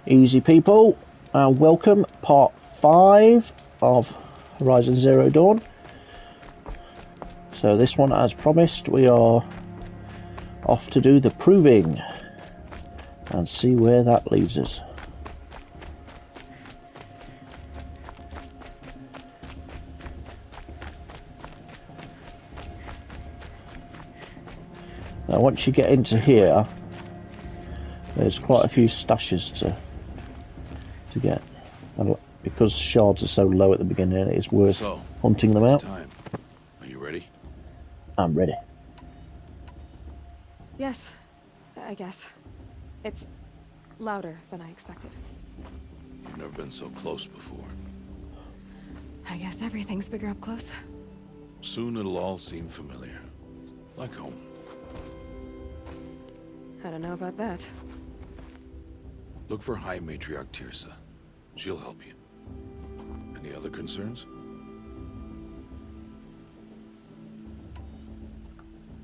Easy people, welcome part 5 of Horizon Zero Dawn. So this one, as promised, we are off to do the proving and see where that leads us. Now once you get into here, there's quite a few stashes to get, and because shards are so low at the beginning, it is worth hunting them out. Time. Are you ready? I'm ready. Yes, I guess. It's louder than I expected. You've never been so close before. I guess everything's bigger up close. Soon it'll all seem familiar. Like home. I don't know about that. Look for High Matriarch Tirsa. She'll help you. Any other concerns?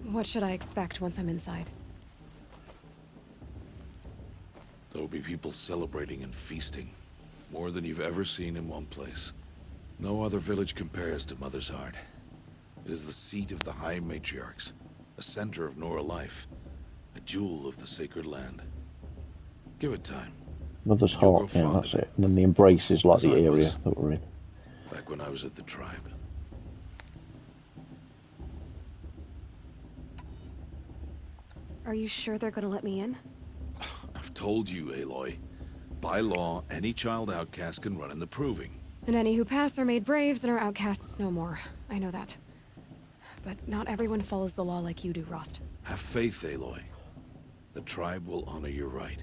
What should I expect once I'm inside? There'll be people celebrating and feasting. More than you've ever seen in one place. No other village compares to Mother's Heart. It is the seat of the High Matriarchs, a center of Nora life, a jewel of the sacred land. Give it time. Mother's Heart, yeah, that's it. And then the Embrace is like the area that we're in. Back when I was at the tribe. Are you sure they're gonna let me in? I've told you, Aloy. By law, any child outcast can run in the proving. And any who pass are made braves and are outcasts no more. I know that. But not everyone follows the law like you do, Rost. Have faith, Aloy. The tribe will honor your right.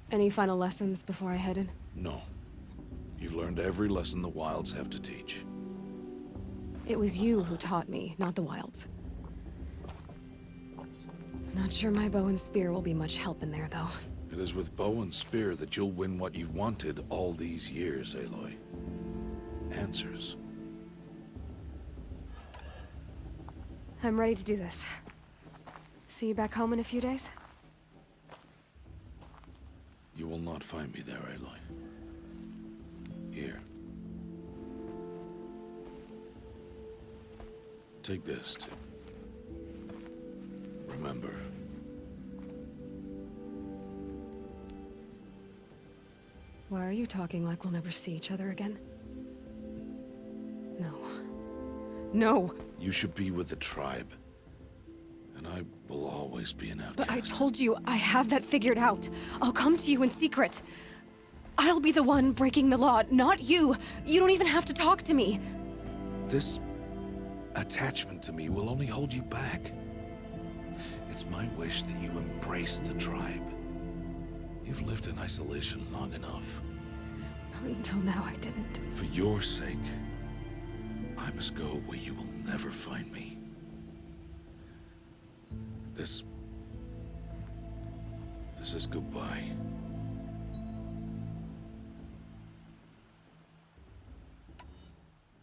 Any final lessons before I head in? No. You've learned every lesson the Wilds have to teach. It was you who taught me, not the Wilds. Not sure my bow and spear will be much help in there, though. It is with bow and spear that you'll win what you've wanted all these years, Aloy. Answers. I'm ready to do this. See you back home in a few days? You will not find me there, Aloy. Here. Take this to remember. Why are you talking like we'll never see each other again? No. No! You should be with the tribe. And I will always be an outcast. But I told you, I have that figured out. I'll come to you in secret. I'll be the one breaking the law, not you. You don't even have to talk to me. This attachment to me will only hold you back. It's my wish that you embrace the tribe. You've lived in isolation long enough. Until now, I didn't. For your sake, I must go where you will never find me. This is goodbye.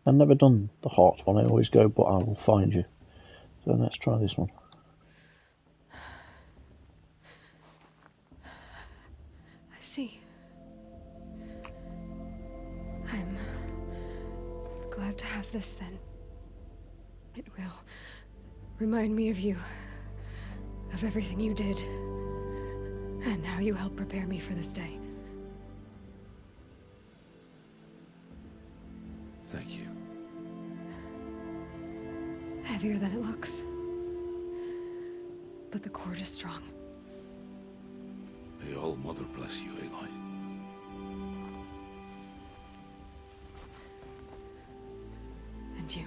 I've never done the heart one, I always go, but I will find you. So let's try this one. I see. I'm glad to have this then. It will remind me of you, of everything you did, and how you helped prepare me for this day. Thank you. Heavier than it looks. But the cord is strong. May All Mother bless you, Aloy. And you.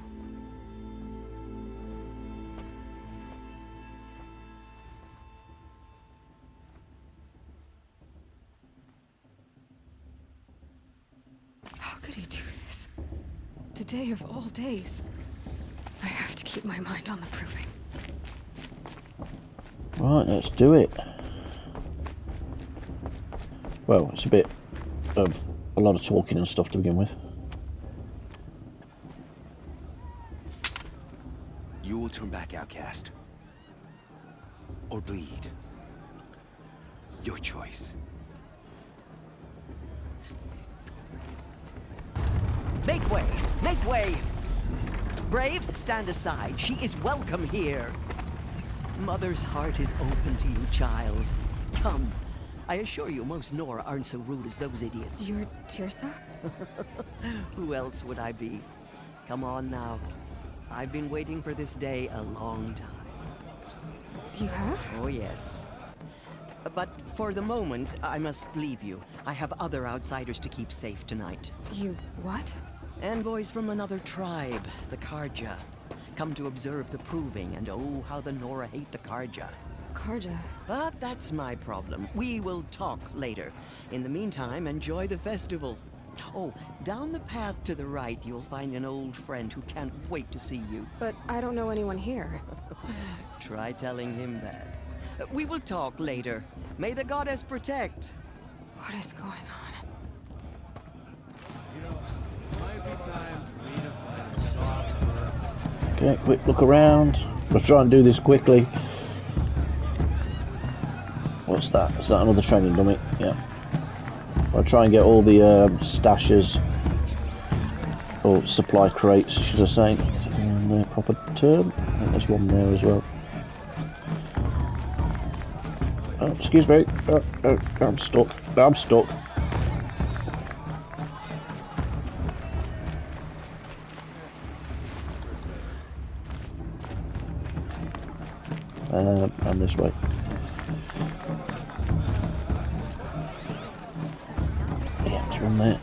How could he do this? Today of all days. I have to keep my mind on the proving. Right, let's do it. Well, it's a bit of a lot of talking and stuff to begin with. You will turn back, outcast. Or bleed. Your choice. Make way! Make way! Braves, stand aside. She is welcome here. Mother's heart is open to you, child. Come. I assure you, most Nora aren't so rude as those idiots. You're Tirsa? Who else would I be? Come on now. I've been waiting for this day a long time. You have? Oh, yes. But for the moment, I must leave you. I have other outsiders to keep safe tonight. You what? Envoys from another tribe, the Karja. Come to observe the proving, and oh, how the Nora hate the Karja. Karja. But that's my problem. We will talk later. In the meantime, enjoy the festival. Oh, down the path to the right, you'll find an old friend who can't wait to see you. But I don't know anyone here. Try telling him that. We will talk later. May the goddess protect. What is going on? Okay, quick look around. We'll try and do this quickly. What's that? Is that another training dummy? Yeah. I'll try and get all the stashes, or supply crates, should I say, in the proper term. I think there's one there as well. Oh, excuse me. Oh, I'm stuck. I'm stuck. And this way. Yeah, there's one there.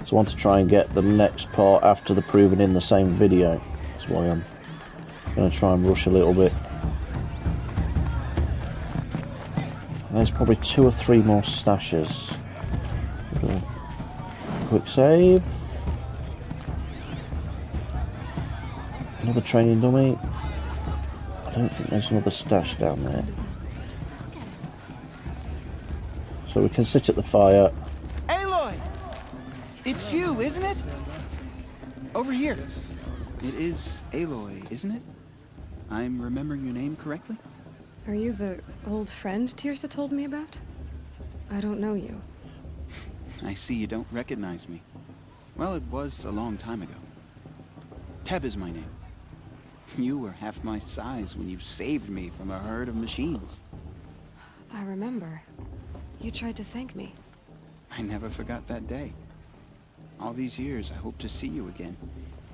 So I want to try and get the next part after the proving in the same video. That's why I'm going to try and rush a little bit. And there's probably 2 or 3 more stashes. Quick save. Another training dummy. I don't think there's another stash down there. So we can sit at the fire. Aloy! It's you, isn't it? Over here. It is Aloy, isn't it? I'm remembering your name correctly? Are you the old friend Tirsa told me about? I don't know you. I see you don't recognize me. Well, it was a long time ago. Teb is my name. You were half my size when you saved me from a herd of machines. I remember. You tried to thank me. I never forgot that day. All these years, I hope to see you again,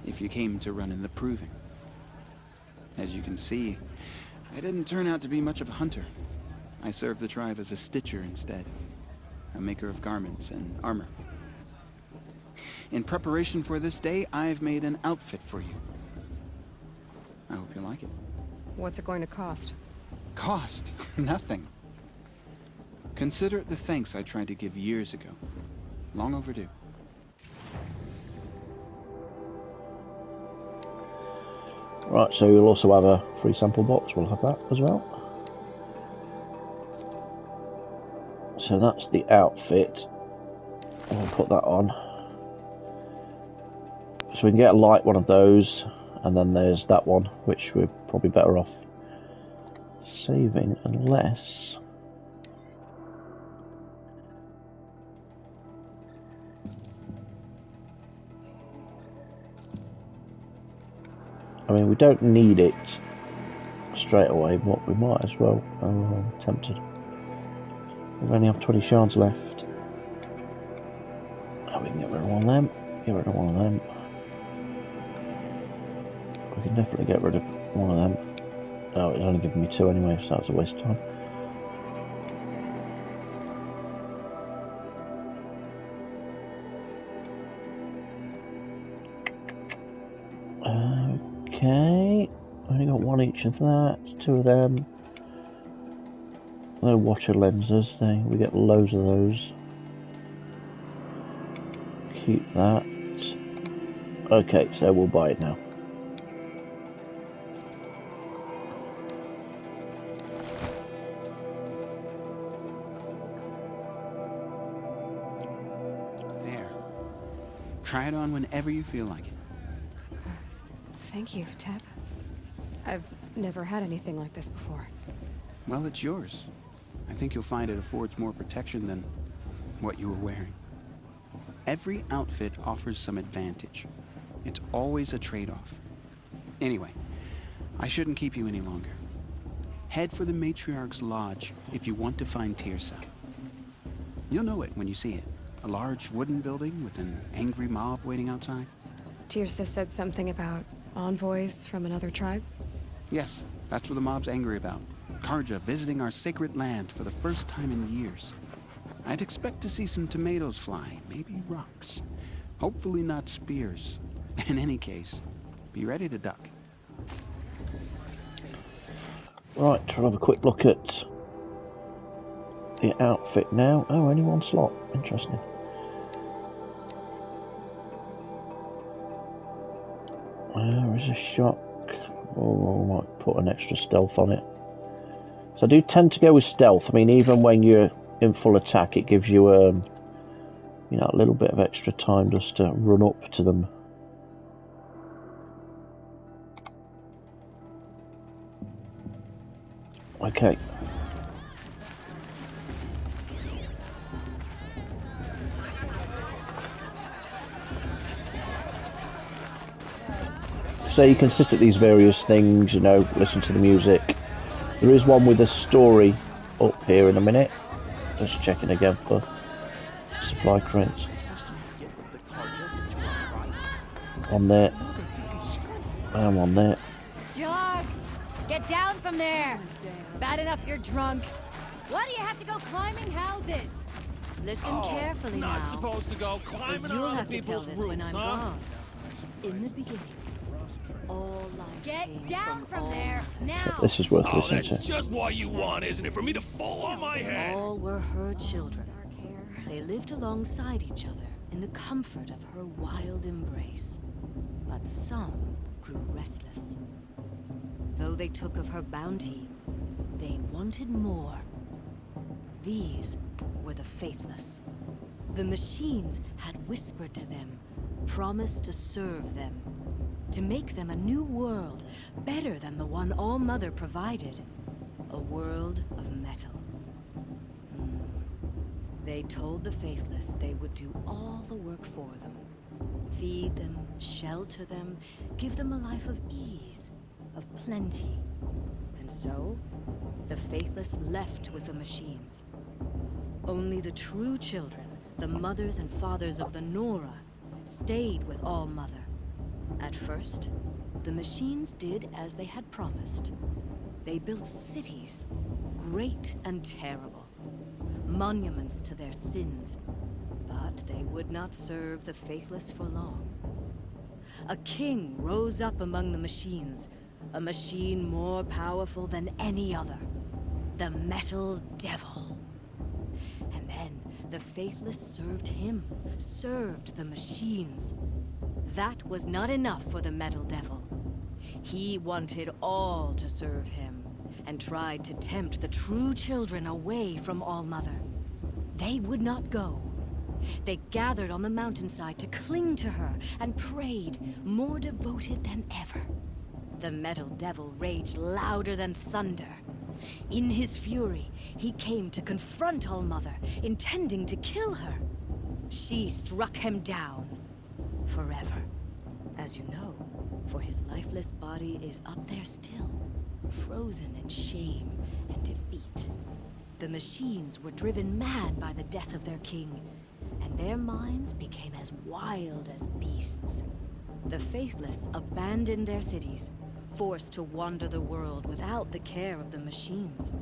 if you came to run in the proving. As you can see, I didn't turn out to be much of a hunter. I served the tribe as a stitcher instead, a maker of garments and armor. In preparation for this day, I've made an outfit for you. I hope you like it. What's it going to cost? Cost? Nothing. Consider it the thanks I tried to give years ago. Long overdue. Right, so you'll also have a free sample box. We'll have that as well. So that's the outfit. I'll put that on. So we can get a light one of those. And then there's that one, which we're probably better off saving unless... I mean, we don't need it straight away, but we might as well. Oh, I'm tempted. We only have 20 shards left. Oh, we can get rid of one of them. Get rid of one of them. We can definitely get rid of one of them. Oh, it's only giving me 2 anyway, so that's a waste of time. Okay, only got 1 each of that, 2 of them. No watcher lenses, we get loads of those. Keep that. Okay, so we'll buy it now. There. Try it on whenever you feel like it. Thank you, Teb. I've never had anything like this before. Well, it's yours. I think you'll find it affords more protection than what you were wearing. Every outfit offers some advantage. It's always a trade-off. Anyway, I shouldn't keep you any longer. Head for the Matriarch's Lodge if you want to find Tirsa. You'll know it when you see it. A large wooden building with an angry mob waiting outside. Tirsa said something about envoys from another tribe? Yes, that's what the mob's angry about. Karja visiting our sacred land for the first time in years. I'd expect to see some tomatoes fly, maybe rocks. Hopefully not spears. In any case, be ready to duck. Right, we'll have a quick look at the outfit now. Oh, only one slot. Interesting. There is a shock. Oh, I might put an extra stealth on it. So I do tend to go with stealth. I mean, even when you're in full attack, it gives you you know, a little bit of extra time just to run up to them. Okay. So you can sit at these various things, you know, listen to the music. There is one with a story up here in a minute. Just checking again for supply crates. On there. I'm on there. Jog! Get down from there! Bad enough you're drunk. Why do you have to go climbing houses? Listen carefully not now. supposed to go climbing You'll on have to tell people's this roofs, when I'm huh? gone. In the beginning, all life Get down from there, now! This is worth Oh, listening that's to. just what you want, isn't it? For me to fall on my head? all were her children. They lived alongside each other in the comfort of her wild embrace. But some grew restless. Though they took of her bounty, they wanted more. These were the faithless. The machines had whispered to them, promised to serve them, to make them a new world, better than the one All-Mother provided. A world of metal. They told the faithless they would do all the work for them. Feed them, shelter them, give them a life of ease, of plenty. And so, the faithless left with the machines. Only the true children, the mothers and fathers of the Nora, stayed with All-Mother. At first, the machines did as they had promised. They built cities, great and terrible, monuments to their sins, but they would not serve the faithless for long. A king rose up among the machines, a machine more powerful than any other, the Metal Devil. And then the faithless served him, served the machines. That was not enough for the Metal Devil. He wanted all to serve him, and tried to tempt the true children away from All-Mother. They would not go. They gathered on the mountainside to cling to her and prayed, more devoted than ever. The Metal Devil raged louder than thunder. In his fury, he came to confront All-Mother, intending to kill her. She struck him down. Forever. As you know, for his lifeless body is up there still, frozen in shame and defeat. The machines were driven mad by the death of their king, and their minds became as wild as beasts. The faithless abandoned their cities, forced to wander the world without the care of the machines.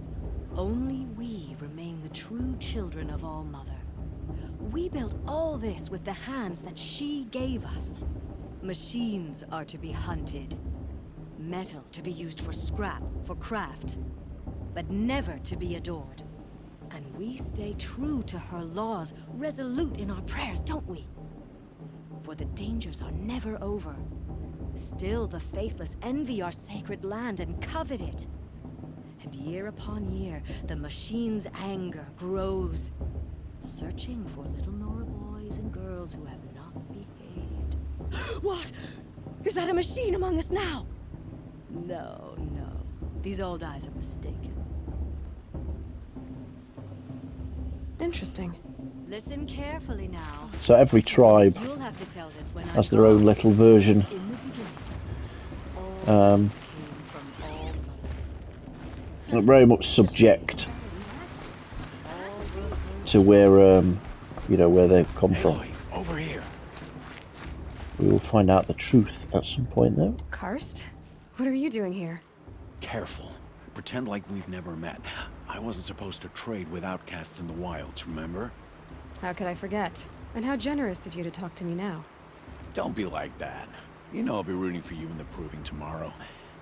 Only we remain the true children of All-Mother. We built all this with the hands that she gave us. Machines are to be hunted. Metal to be used for scrap, for craft. But never to be adored. And we stay true to her laws, resolute in our prayers, don't we? For the dangers are never over. Still the faithless envy our sacred land and covet it. And year upon year, the machine's anger grows, searching for little Nora boys and girls who have not behaved. What? Is that a machine among us now? No, no. These old eyes are mistaken. Interesting. Listen carefully now. So every tribe You'll have to tell this when has their own little version. In the beginning, all Um, came from all mother. They're very much subject to where, you know, where they come from. Aloy, over here. We will find out the truth at some point, though. Karst? What are you doing here? Careful. Pretend like we've never met. I wasn't supposed to trade with outcasts in the wilds, remember? How could I forget? And how generous of you to talk to me now. Don't be like that. You know I'll be rooting for you in the proving tomorrow.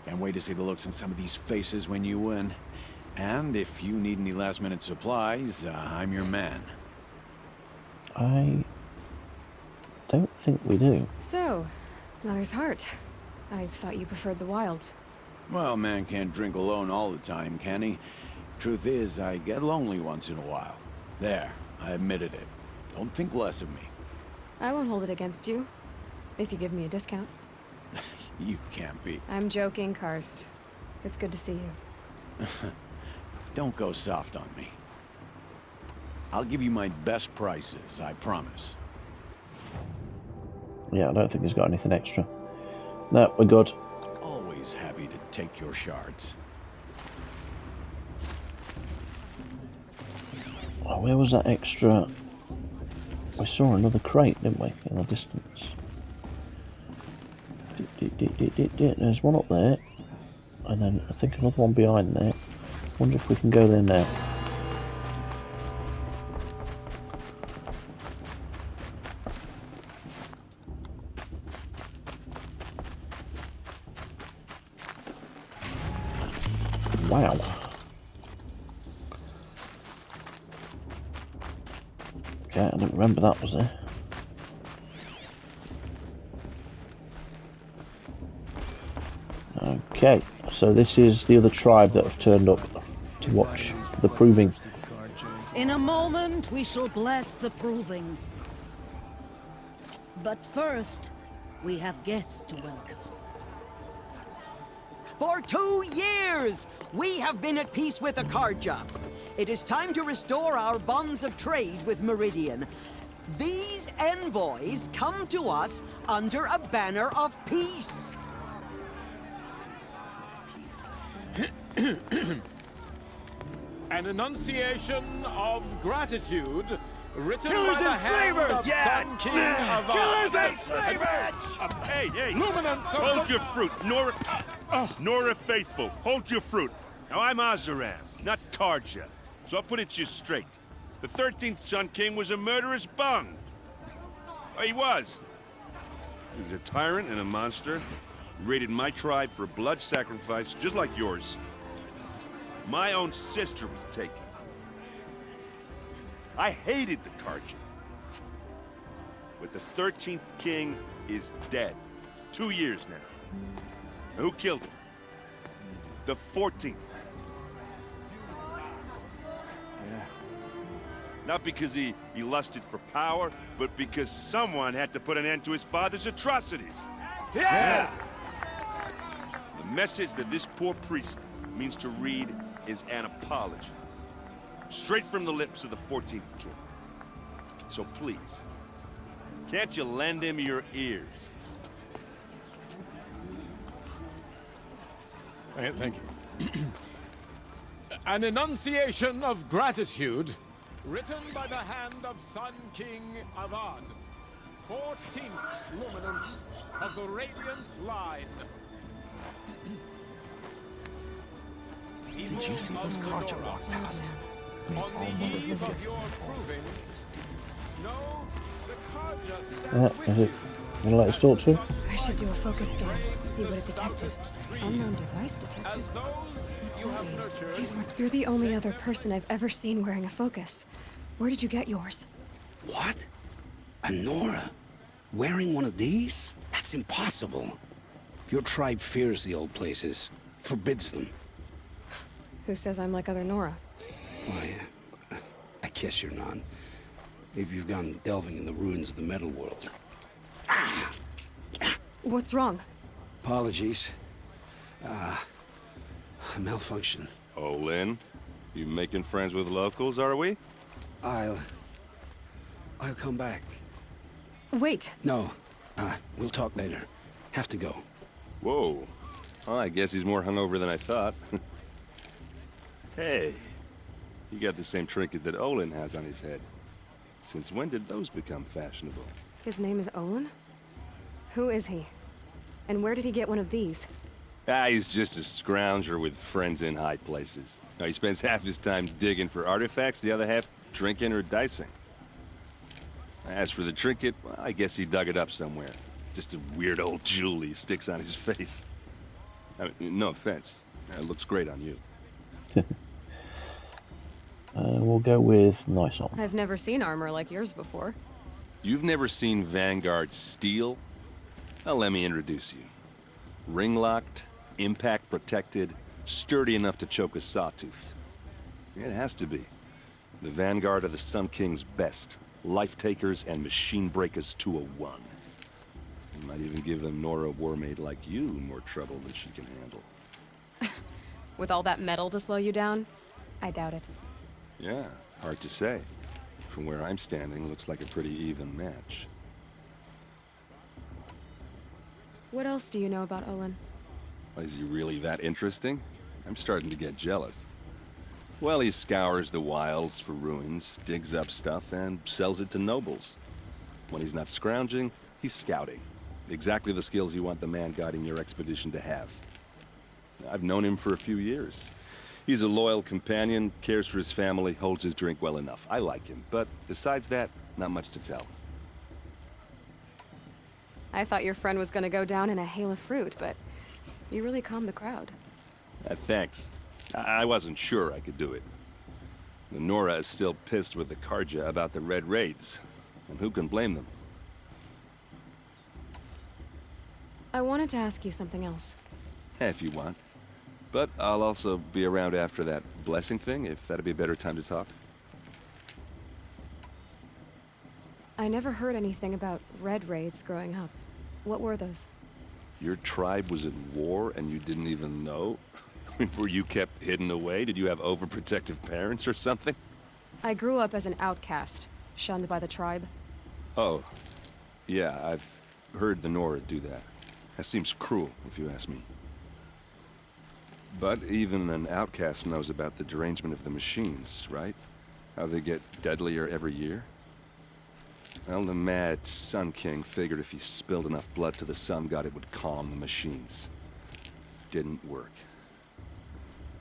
Can't wait to see the looks in some of these faces when you win. And if you need any last-minute supplies, I'm your man. I don't think we do. So, Mother's Heart. I thought you preferred the wilds. Well, man can't drink alone all the time, can he? Truth is, I get lonely once in a while. There, I admitted it. Don't think less of me. I won't hold it against you. If you give me a discount. You can't be. I'm joking, Karst. It's good to see you. Don't go soft on me. I'll give you my best prices, I promise. Yeah, I don't think he's got anything extra. No, we're good. Always happy to take your shards. Oh, where was that extra? We saw another crate, didn't we, in the distance? There's one up there, and then I think another one behind there. Wonder if we can go there now. Wow. Okay, I didn't remember that was there. Okay, so this is the other tribe that have turned up to watch the proving. In a moment, we shall bless the proving. But first, we have guests to welcome. For 2 years, we have been at peace with the Carja. It is time to restore our bonds of trade with Meridian. These envoys come to us under a banner of peace. An enunciation of gratitude written Killers by the and hand slavers! of Yeah, Sun King man! of Killers and slavers! Hey, hey! Luminance, hold your fruit, Nora Faithful, hold your fruit. Now I'm Azaran, not Karja, so I'll put it to you straight. The 13th Sun King was a murderous bung. Oh, he was. He was a tyrant and a monster. He raided my tribe for blood sacrifice, just like yours. My own sister was taken. I hated the Karja. But the 13th king is dead. 2 years now. And who killed him? The 14th. Yeah. Not because he lusted for power, but because someone had to put an end to his father's atrocities. Yeah! The message that this poor priest means to read is an apology. Straight from the lips of the 14th king. So please, can't you lend him your ears? Thank you. An enunciation of gratitude written by the hand of Sun King Avad, 14th luminance of the Radiant Line. Did you see those Karja walk past? On the eve of your proving, no, the Karja stand Is with it? you. You let us talk to? I should do a focus scan, see what it detected. Unknown device detected. As those you have nurtured. These weren't. You're the only other person I've ever seen wearing a focus. Where did you get yours? What? A Nora? Wearing one of these? That's impossible. Your tribe fears the old places, forbids them. Who says I'm like other Nora? Why, I guess you're not. If you've gone delving in the ruins of the metal world. What's wrong? Apologies. A malfunction. Oh, Lynn, you making friends with locals, are we? I'll come back. Wait. No. We'll talk later. Have to go. Whoa. Well, I guess he's more hungover than I thought. Hey, you got the same trinket that Olin has on his head. Since when did those become fashionable? His name is Olin? Who is he? And where did he get one of these? He's just a scrounger with friends in high places. Now, he spends half his time digging for artifacts, the other half drinking or dicing. As for the trinket, well, I guess he dug it up somewhere. Just a weird old jewel he sticks on his face. I mean, no offense. It looks great on you. We'll go with nice on. I've never seen armor like yours before. You've never seen Vanguard steel? Well, let me introduce you. Ring-locked, impact-protected, sturdy enough to choke a sawtooth. It has to be. The Vanguard are the Sun King's best. Life-takers and machine-breakers to a one. You might even give a Nora warmaid like you more trouble than she can handle. With all that metal to slow you down? I doubt it. Yeah, hard to say. From where I'm standing, looks like a pretty even match. What else do you know about Olin? Is he really that interesting? I'm starting to get jealous. Well, he scours the wilds for ruins, digs up stuff, and sells it to nobles. When he's not scrounging, he's scouting. Exactly the skills you want the man guiding your expedition to have. I've known him for a few years. He's a loyal companion, cares for his family, holds his drink well enough. I like him, but besides that, not much to tell. I thought your friend was gonna go down in a hail of fruit, but you really calmed the crowd. Thanks. I wasn't sure I could do it. The Nora is still pissed with the Karja about the Red Raids, and who can blame them? I wanted to ask you something else. If you want. But I'll also be around after that blessing thing, if that'd be a better time to talk. I never heard anything about Red Raids growing up. What were those? Your tribe was at war and you didn't even know? Were you kept hidden away? Did you have overprotective parents or something? I grew up as an outcast, shunned by the tribe. Oh, yeah, I've heard the Nora do that. That seems cruel, if you ask me. But even an outcast knows about the derangement of the machines, right? How they get deadlier every year? Well, the mad Sun King figured if he spilled enough blood to the Sun God, it would calm the machines. Didn't work.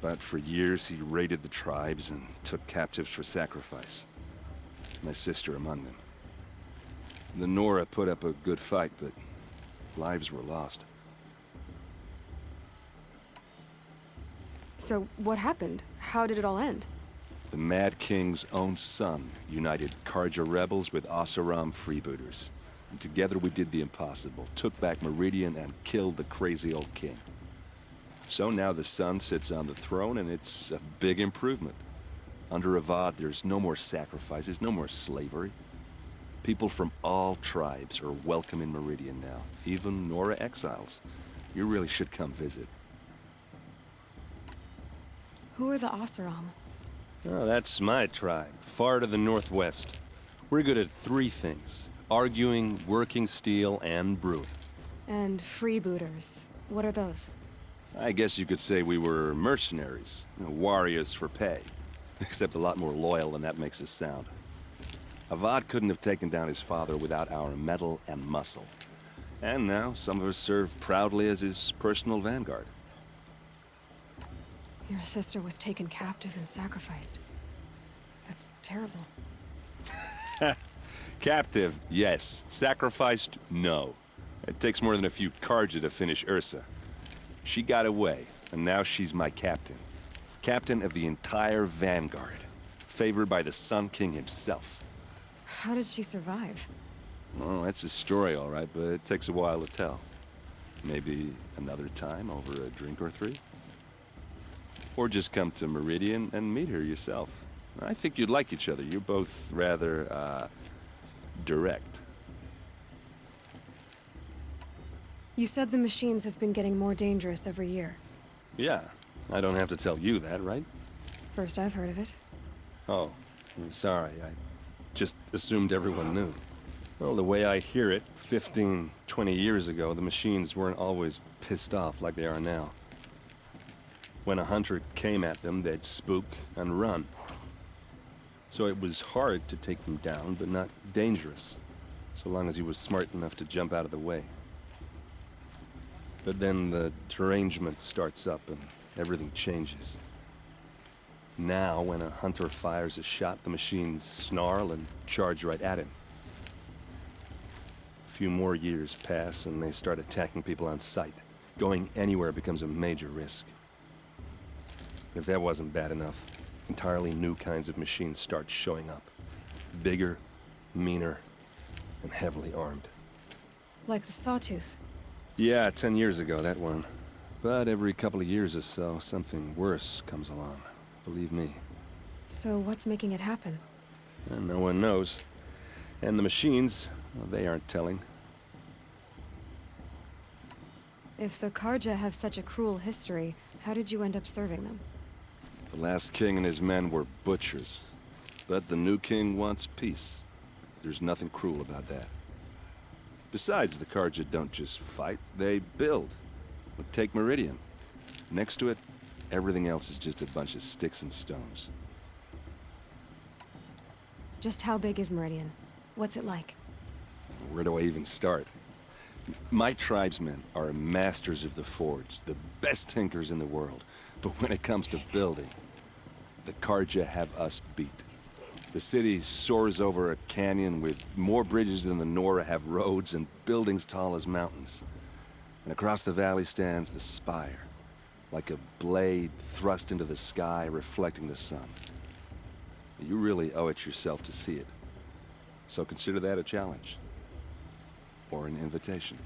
But for years, he raided the tribes and took captives for sacrifice. My sister among them. The Nora put up a good fight, but lives were lost. So, what happened? How did it all end? The Mad King's own son united Karja rebels with Oseram freebooters. And together we did the impossible, took back Meridian and killed the crazy old king. So now the son sits on the throne and it's a big improvement. Under Avad, there's no more sacrifices, no more slavery. People from all tribes are welcome in Meridian now, even Nora exiles. You really should come visit. Who are the Oseram? Oh, that's my tribe, far to the northwest. We're good at three things: arguing, working steel, and brewing. And freebooters. What are those? I guess you could say we were mercenaries, warriors for pay. Except a lot more loyal than that makes us sound. Avad couldn't have taken down his father without our metal and muscle. And now some of us serve proudly as his personal vanguard. Your sister was taken captive and sacrificed. That's terrible. Captive, yes. Sacrificed, no. It takes more than a few Karja to finish Ursa. She got away, and now she's my captain. Captain of the entire Vanguard. Favored by the Sun King himself. How did she survive? Oh, that's a story, all right, but it takes a while to tell. Maybe another time over a drink or three? Or just come to Meridian and meet her yourself. I think you'd like each other. You're both rather, direct. You said the machines have been getting more dangerous every year. Yeah, I don't have to tell you that, right? First I've heard of it. Oh, I'm sorry, I just assumed everyone knew. Well, the way I hear it, 15, 20 years ago, the machines weren't always pissed off like they are now. When a hunter came at them, they'd spook and run. So it was hard to take them down, but not dangerous, so long as he was smart enough to jump out of the way. But then the derangement starts up and everything changes. Now, when a hunter fires a shot, the machines snarl and charge right at him. A few more years pass and they start attacking people on sight. Going anywhere becomes a major risk. If that wasn't bad enough, entirely new kinds of machines start showing up. Bigger, meaner, and heavily armed. Like the Sawtooth. Yeah, 10 years ago, that one. But every couple of years or so, something worse comes along. Believe me. So what's making it happen? And no one knows. And the machines, well, they aren't telling. If the Karja have such a cruel history, how did you end up serving them? The last king and his men were butchers. But the new king wants peace. There's nothing cruel about that. Besides, the Karja don't just fight, they build. Take Meridian. Next to it, everything else is just a bunch of sticks and stones. Just how big is Meridian? What's it like? Where do I even start? My tribesmen are masters of the forge, the best tinkers in the world. But when it comes to building, the Karja have us beat. The city soars over a canyon with more bridges than the Nora have roads and buildings tall as mountains. And across the valley stands the spire, like a blade thrust into the sky reflecting the sun. You really owe it yourself to see it. So consider that a challenge. Or an invitation.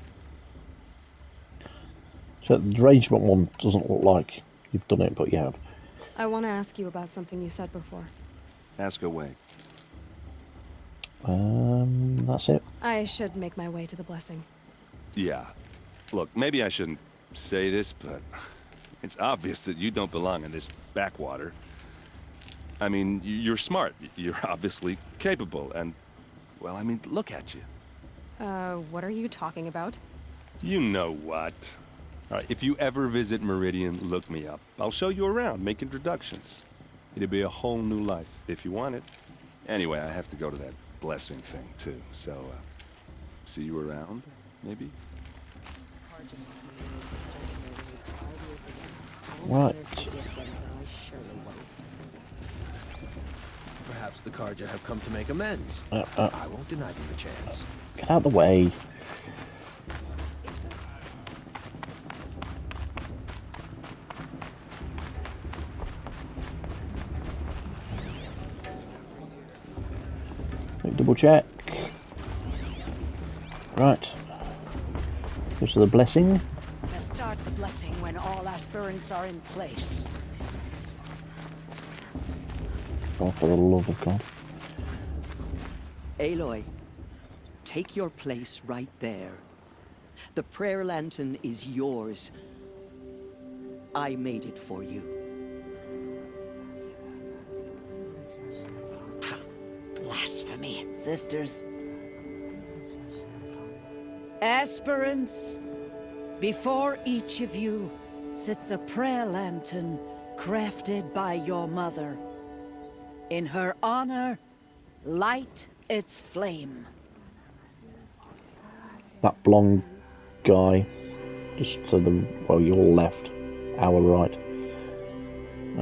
So the derangement one doesn't look like you've done it, but you have. I want to ask you about something you said before. Ask away. That's it. I should make my way to the blessing. Yeah. Look, maybe I shouldn't say this, but it's obvious that you don't belong in this backwater. I mean, you're smart. You're obviously capable, and, well, I mean, look at you. What are you talking about? You know what. All right, if you ever visit Meridian, look me up. I'll show you around, make introductions. It'll be a whole new life, if you want it. Anyway, I have to go to that blessing thing, too, so, see you around, maybe? Right. Perhaps the Karja have come to make amends. I won't deny them the chance. Get out of the way. Double check. Right. Goes to the blessing. Let's start the blessing when all aspirants are in place. Oh, for the love of God. Aloy, take your place right there. The prayer lantern is yours. I made it for you. Blasphemy. Sisters. Aspirants, before each of you sits a prayer lantern crafted by your mother. In her honor, light its flame. That blonde guy, just to the, well, your left, our right.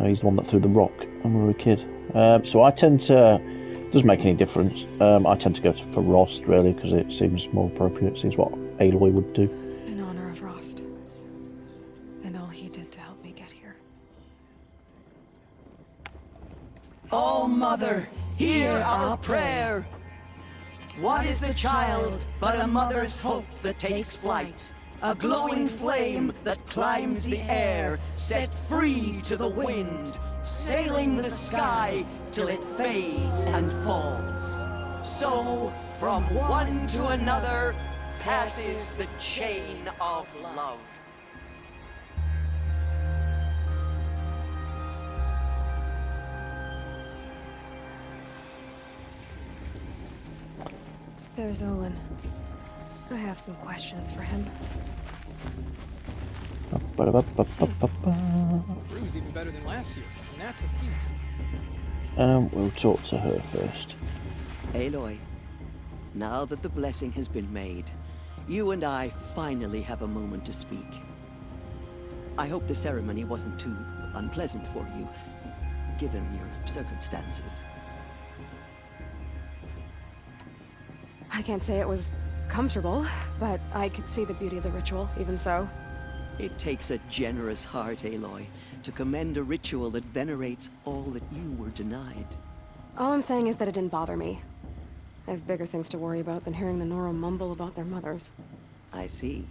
He's the one that threw the rock when we were a kid. So I tend to, doesn't make any difference. I tend to go for Rost, really, because it seems more appropriate. It seems what Aloy would do. In honor of Rost. And all he did to help me get here. Oh, Mother, hear our prayer. What is the child but a mother's hope that takes flight? A glowing flame that climbs the air, set free to the wind, sailing the sky till it fades and falls. So, from one to another, passes the chain of love. There's Olin. I have some questions for him. Brew's even better than last year, and that's a feat. We'll talk to her first. Aloy, now that the blessing has been made, you and I finally have a moment to speak. I hope the ceremony wasn't too unpleasant for you, given your circumstances. I can't say it was comfortable, but I could see the beauty of the ritual, even so. It takes a generous heart, Aloy, to commend a ritual that venerates all that you were denied. All I'm saying is that it didn't bother me. I have bigger things to worry about than hearing the Nora mumble about their mothers. I see.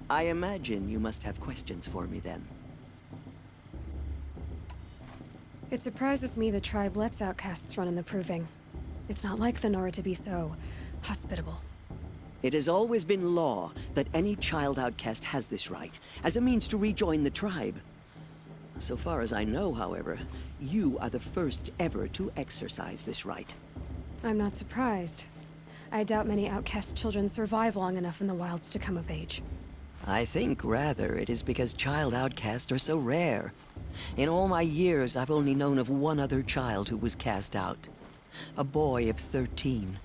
I imagine you must have questions for me then. It surprises me the tribe lets outcasts run in the Proving. It's not like the Nora to be so hospitable. It has always been law that any child outcast has this right, as a means to rejoin the tribe. So far as I know, however, you are the first ever to exercise this right. I'm not surprised. I doubt many outcast children survive long enough in the wilds to come of age. I think, rather, it is because child outcasts are so rare. In all my years, I've only known of one other child who was cast out. A boy of 13,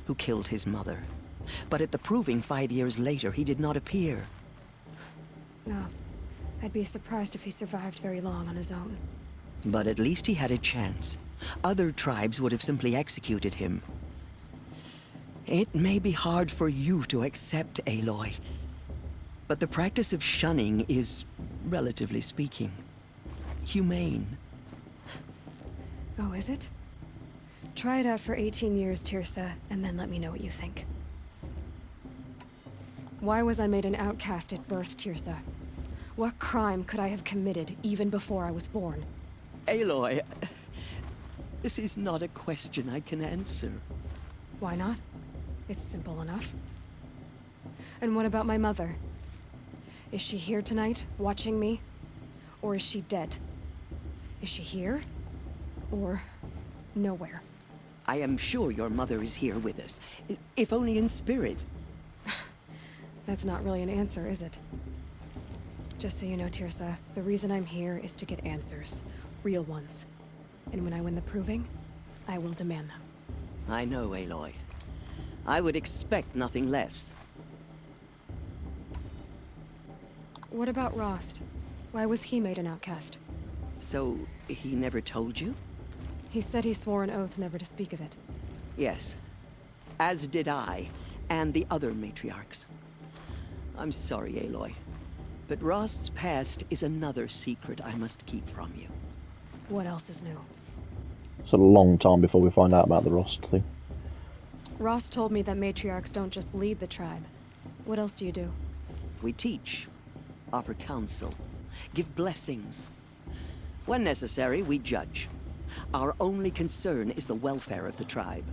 who killed his mother. But at the Proving 5 years later, he did not appear. No. I'd be surprised if he survived very long on his own. But at least he had a chance. Other tribes would have simply executed him. It may be hard for you to accept, Aloy, but the practice of shunning is, relatively speaking, humane. Oh, is it? Try it out for 18 years, Tirsa, and then let me know what you think. Why was I made an outcast at birth, Tirsa? What crime could I have committed even before I was born? Aloy, this is not a question I can answer. Why not? It's simple enough. And what about my mother? Is she here tonight, watching me? Or is she dead? Is she here? Or nowhere? I am sure your mother is here with us, if only in spirit. That's not really an answer, is it? Just so you know, Tirsa, the reason I'm here is to get answers. Real ones. And when I win the Proving, I will demand them. I know, Aloy. I would expect nothing less. What about Rost? Why was he made an outcast? So, he never told you? He said he swore an oath never to speak of it. Yes. As did I, and the other matriarchs. I'm sorry, Aloy, but Rost's past is another secret I must keep from you. What else is new? It's a long time before we find out about the Rost thing. Rost told me that matriarchs don't just lead the tribe. What else do you do? We teach, offer counsel, give blessings. When necessary, we judge. Our only concern is the welfare of the tribe.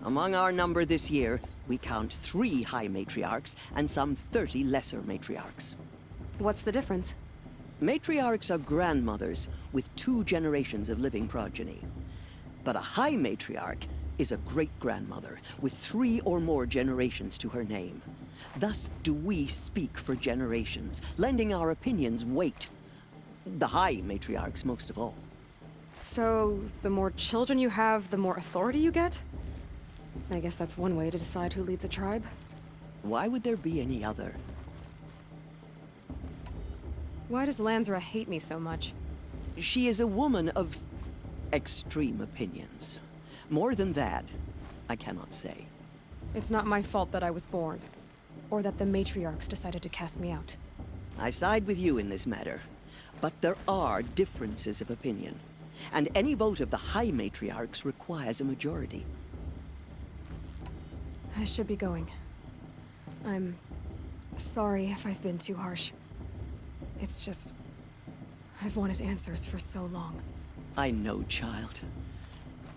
Among our number this year, we count 3 high matriarchs and some 30 lesser matriarchs. What's the difference? Matriarchs are grandmothers with 2 generations of living progeny. But a high matriarch is a great-grandmother with 3 or more generations to her name. Thus do we speak for generations, lending our opinions weight. The high matriarchs most of all. So, the more children you have, the more authority you get? I guess that's one way to decide who leads a tribe. Why would there be any other? Why does Lansra hate me so much? She is a woman of extreme opinions. More than that, I cannot say. It's not my fault that I was born, or that the matriarchs decided to cast me out. I side with you in this matter, but there are differences of opinion, and any vote of the high matriarchs requires a majority. I should be going. I'm sorry if I've been too harsh. It's just, I've wanted answers for so long. I know, child.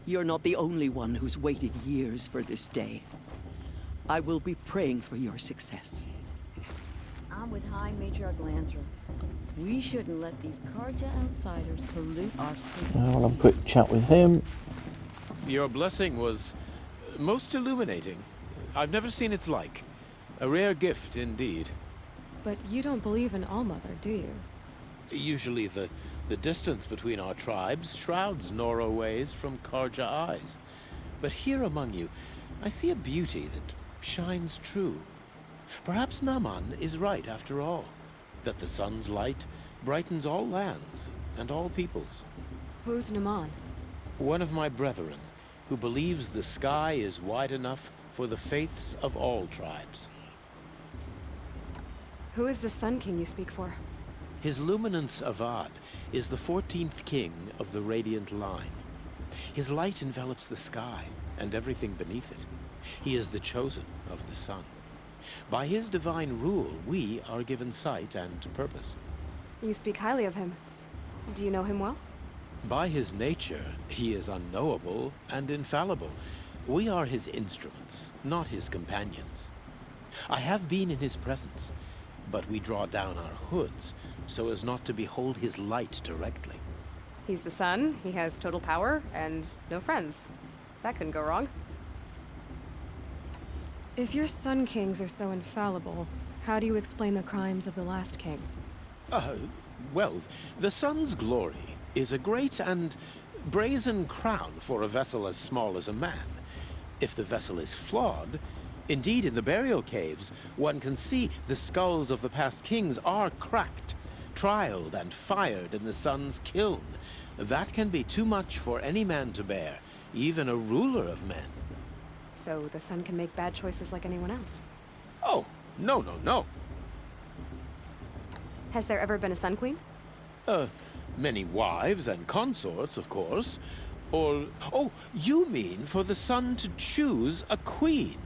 You're not the only one who's waited years for this day. I will be praying for your success. I'm with High Matriarch Lansra. We shouldn't let these Karja outsiders pollute our city. I'll have a quick chat with him. Your blessing was Most illuminating. I've never seen its like. A rare gift indeed. But you don't believe in Allmother, do you? Usually the distance between our tribes shrouds Nora ways from Karja eyes. But here among you, I see a beauty that shines true. Perhaps Naman is right after all, that the sun's light brightens all lands and all peoples. Who's Naman? One of my brethren, who believes the sky is wide enough for the faiths of all tribes. Who is the Sun King you speak for? His Luminance Avad is the 14th king of the Radiant Line. His light envelops the sky and everything beneath it. He is the chosen of the sun. By his divine rule, we are given sight and purpose. You speak highly of him. Do you know him well? By his nature, he is unknowable and infallible. We are his instruments, not his companions. I have been in his presence, but we draw down our hoods so as not to behold his light directly. He's the sun, he has total power, and no friends. That couldn't go wrong. If your Sun Kings are so infallible, how do you explain the crimes of the last king? Well, the sun's glory is a great and brazen crown for a vessel as small as a man. If the vessel is flawed, indeed in the burial caves, one can see the skulls of the past kings are cracked, trialed and fired in the sun's kiln. That can be too much for any man to bear, even a ruler of men. So the sun can make bad choices like anyone else? Oh, no. Has there ever been a Sun Queen? Many wives and consorts, of course. Or, oh, you mean for the sun to choose a queen?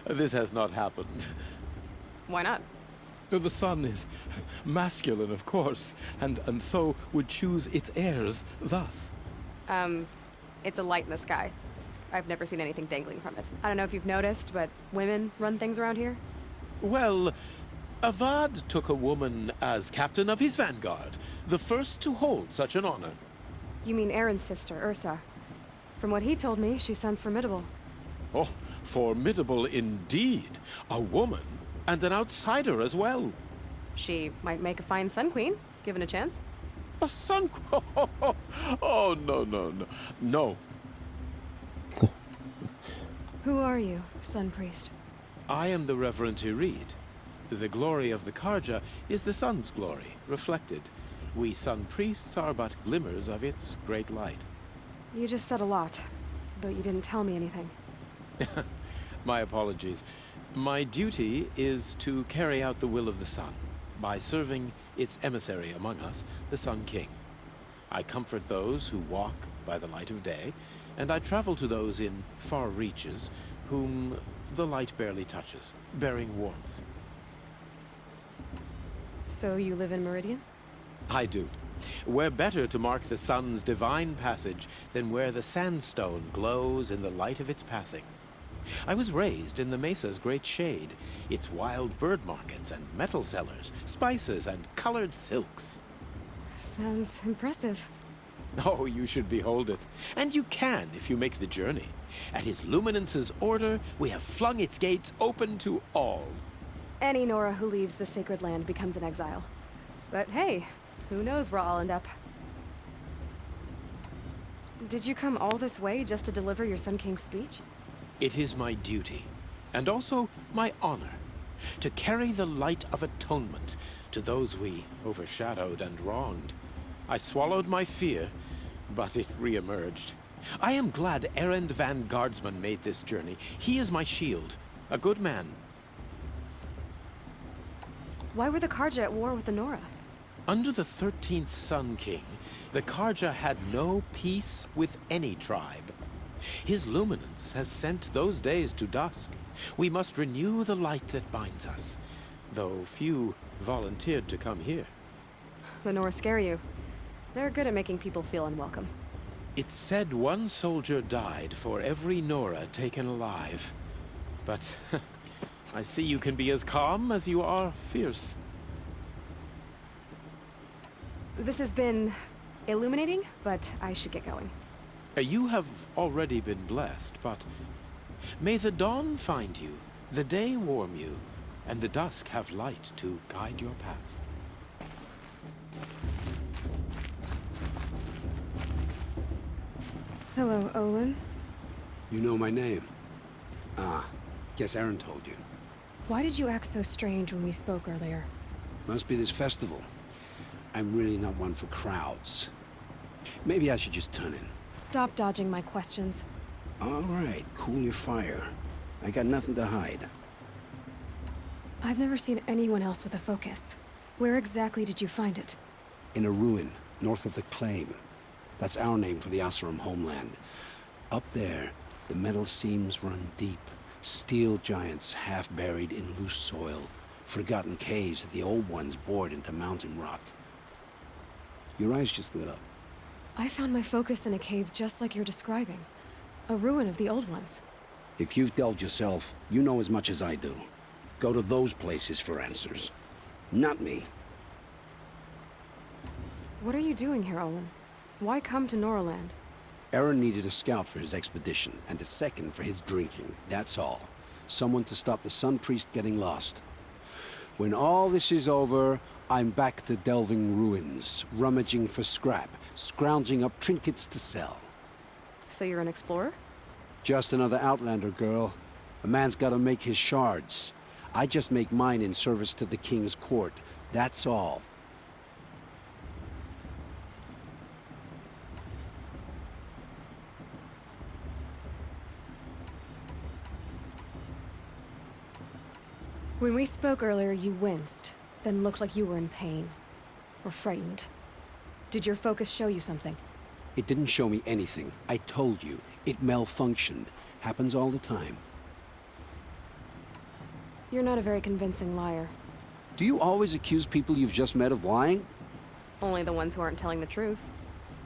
This has not happened. Why not? The sun is masculine, of course, and so would choose its heirs thus. It's a light in the sky. I've never seen anything dangling from it. I don't know if you've noticed, but women run things around here. Well, Avad took a woman as captain of his vanguard, the first to hold such an honor. You mean Aaron's sister, Ursa. From what he told me, she sounds formidable. Oh, formidable indeed. A woman, and an outsider as well. She might make a fine Sun Queen, given a chance. A Sun Queen? Oh, no. Who are you, Sun Priest? I am the Reverend Irid. The glory of the Karja is the sun's glory, reflected. We Sun Priests are but glimmers of its great light. You just said a lot, but you didn't tell me anything. My apologies. My duty is to carry out the will of the sun, by serving its emissary among us, the Sun King. I comfort those who walk by the light of day, and I travel to those in far reaches whom the light barely touches, bearing warmth. So you live in Meridian? I do. Where better to mark the sun's divine passage than where the sandstone glows in the light of its passing. I was raised in the mesa's great shade, its wild bird markets and metal cellars, spices and colored silks. Sounds impressive. Oh, you should behold it. And you can if you make the journey. At his luminance's order, we have flung its gates open to all. Any Nora who leaves the sacred land becomes an exile. But hey, who knows where I'll end up. Did you come all this way just to deliver your Sun King's speech? It is my duty, and also my honor, to carry the light of atonement to those we overshadowed and wronged. I swallowed my fear, but it re-emerged. I am glad Erend Van Guardsman made this journey. He is my shield, a good man. Why were the Karja at war with the Nora? Under the 13th Sun King, the Karja had no peace with any tribe. His luminance has sent those days to dusk. We must renew the light that binds us, though few volunteered to come here. The Nora scare you. They're good at making people feel unwelcome. It's said one soldier died for every Nora taken alive. But I see you can be as calm as you are fierce. This has been illuminating, but I should get going. You have already been blessed, but may the dawn find you, the day warm you, and the dusk have light to guide your path. Hello, Olin. You know my name? Ah, guess Aaron told you. Why did you act so strange when we spoke earlier? Must be this festival. I'm really not one for crowds. Maybe I should just turn in. Stop dodging my questions. All right, cool your fire. I got nothing to hide. I've never seen anyone else with a focus. Where exactly did you find it? In a ruin, north of the Claim. That's our name for the Asuram homeland. Up there, the metal seams run deep. Steel giants half buried in loose soil. Forgotten caves that the old ones bored into mountain rock. Your eyes just lit up. I found my focus in a cave just like you're describing. A ruin of the old ones. If you've delved yourself, you know as much as I do. Go to those places for answers. Not me. What are you doing here, Olin? Why come to Noraland? Aaron needed a scout for his expedition, and a second for his drinking. That's all. Someone to stop the Sun Priest getting lost. When all this is over, I'm back to delving ruins, rummaging for scrap, scrounging up trinkets to sell. So you're an explorer? Just another Outlander, girl. A man's gotta make his shards. I just make mine in service to the King's court. That's all. When we spoke earlier, you winced, then looked like you were in pain. Or frightened. Did your focus show you something? It didn't show me anything. I told you. It malfunctioned. Happens all the time. You're not a very convincing liar. Do you always accuse people you've just met of lying? Only the ones who aren't telling the truth.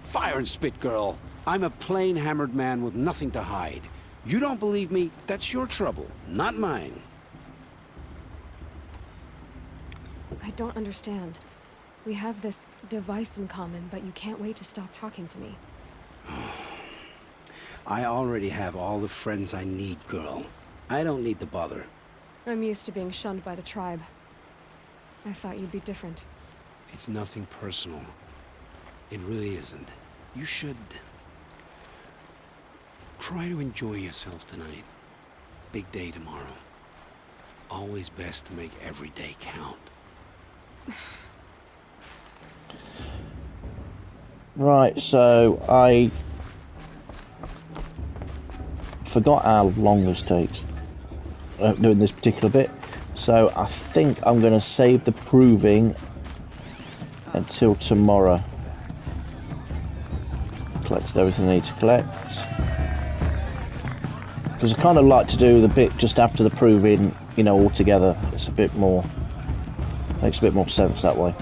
Fire and spit, girl. I'm a plain hammered man with nothing to hide. You don't believe me? That's your trouble, not mine. I don't understand. We have this device in common, but you can't wait to stop talking to me. I already have all the friends I need, girl. I don't need the bother. I'm used to being shunned by the tribe. I thought you'd be different. It's nothing personal. It really isn't. You should... try to enjoy yourself tonight. Big day tomorrow. Always best to make every day count. Right, so I forgot how long this takes doing this particular bit, so I think I'm going to save the proving until tomorrow. Collected everything I need to collect, because I kind of like to do the bit just after the proving, you know, all together. It's a bit more, makes a bit more sense that way.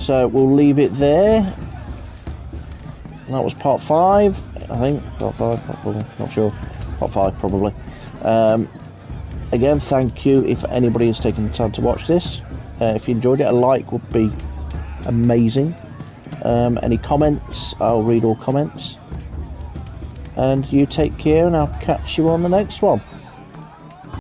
So we'll leave it there. That was part 5, I think. Part 5, probably, not sure. Part 5, probably. Again, thank you if anybody has taken the time to watch this. If you enjoyed it, a like would be amazing. Any comments, I'll read all comments. And you take care, and I'll catch you on the next one.